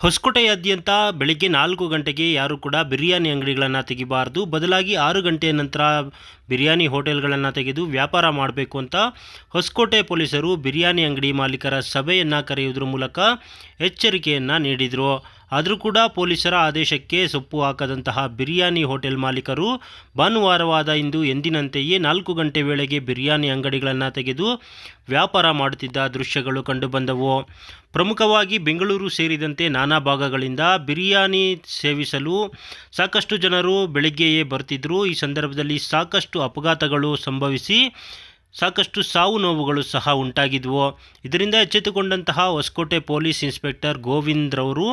ಹೊಸಕೋಟೆಯಾದ್ಯಂತ ಬೆಳಗ್ಗೆ 4 ಗಂಟೆಗೆ ಯಾರೂ ಕೂಡ ಬಿರಿಯಾನಿ ಅಂಗಡಿಗಳನ್ನು ತೆಗಿಬಾರ್ದು, ಬದಲಾಗಿ 6 ಗಂಟೆಯ ನಂತರ ಬಿರಿಯಾನಿ ಹೋಟೆಲ್ಗಳನ್ನು ತೆಗೆದು ವ್ಯಾಪಾರ ಮಾಡಬೇಕು ಅಂತ ಹೊಸಕೋಟೆ ಪೊಲೀಸರು ಬಿರಿಯಾನಿ ಅಂಗಡಿ ಮಾಲೀಕರ ಸಭೆಯನ್ನು ಕರೆಯುವುದರ ಮೂಲಕ ಎಚ್ಚರಿಕೆಯನ್ನು ನೀಡಿದರು. ಆದರೂ ಕೂಡ ಪೊಲೀಸರ ಆದೇಶಕ್ಕೆ ಸೊಪ್ಪು ಹಾಕದಂತಹ ಬಿರಿಯಾನಿ ಹೋಟೆಲ್ ಮಾಲೀಕರು ಭಾನುವಾರವಾದ ಇಂದು ಎಂದಿನಂತೆಯೇ 4 ಗಂಟೆ ವೇಳೆಗೆ ಬಿರಿಯಾನಿ ಅಂಗಡಿಗಳನ್ನು ತೆಗೆದು ವ್ಯಾಪಾರ ಮಾಡುತ್ತಿದ್ದ ದೃಶ್ಯಗಳು ಕಂಡುಬಂದವು. ಪ್ರಮುಖವಾಗಿ ಬೆಂಗಳೂರು ಸೇರಿದಂತೆ ನಾನಾ ಭಾಗಗಳಿಂದ ಬಿರಿಯಾನಿ ಸೇವಿಸಲು ಸಾಕಷ್ಟು ಜನರು ಬೆಳಗ್ಗೆಯೇ ಬರ್ತಿದ್ದರು. ಈ ಸಂದರ್ಭದಲ್ಲಿ ಸಾಕಷ್ಟು ಅಪಘಾತಗಳು ಸಂಭವಿಸಿ ಸಾಕಷ್ಟು ಸಾವು ನೋವುಗಳು ಸಹ ಉಂಟಾಗಿದ್ವು. ಇದರಿಂದ ಎಚ್ಚೆತ್ತುಕೊಂಡಂತಹ ಹೊಸಕೋಟೆ ಪೊಲೀಸ್ ಇನ್ಸ್ಪೆಕ್ಟರ್ ಗೋವಿಂದ್ ರವರು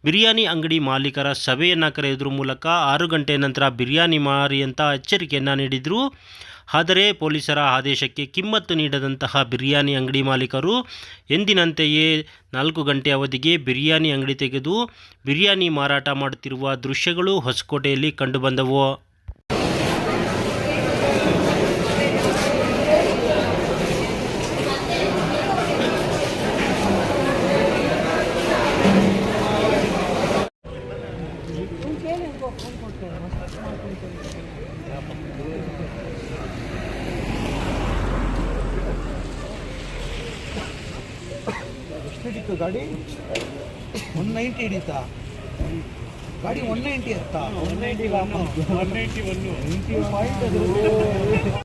ಬಿರಿಯಾನಿ ಅಂಗಡಿ ಮಾಲೀಕರ ಸಭೆಯನ್ನು ಕರೆಯುವುದರ ಮೂಲಕ 6 ಗಂಟೆ ನಂತರ ಬಿರಿಯಾನಿ ಮಾರಿ ಅಂತ ಎಚ್ಚರಿಕೆಯನ್ನು ನೀಡಿದರು. ಆದರೆ ಪೊಲೀಸರ ಆದೇಶಕ್ಕೆ ಕಿಮ್ಮತ್ತು ನೀಡದಂತಹ ಬಿರಿಯಾನಿ ಅಂಗಡಿ ಮಾಲೀಕರು ಎಂದಿನಂತೆಯೇ 4 ಗಂಟೆ ಅವಧಿಗೆ ಬಿರಿಯಾನಿ ಅಂಗಡಿ ತೆಗೆದು ಬಿರಿಯಾನಿ ಮಾರಾಟ ಮಾಡುತ್ತಿರುವ ದೃಶ್ಯಗಳು ಹೊಸಕೋಟೆಯಲ್ಲಿ ಕಂಡುಬಂದವು. ಎಷ್ಟು ಗಾಡಿ 190 ಹಿಡಿತಾ ಗಾಡಿ 190 ಎತ್ತಾ 191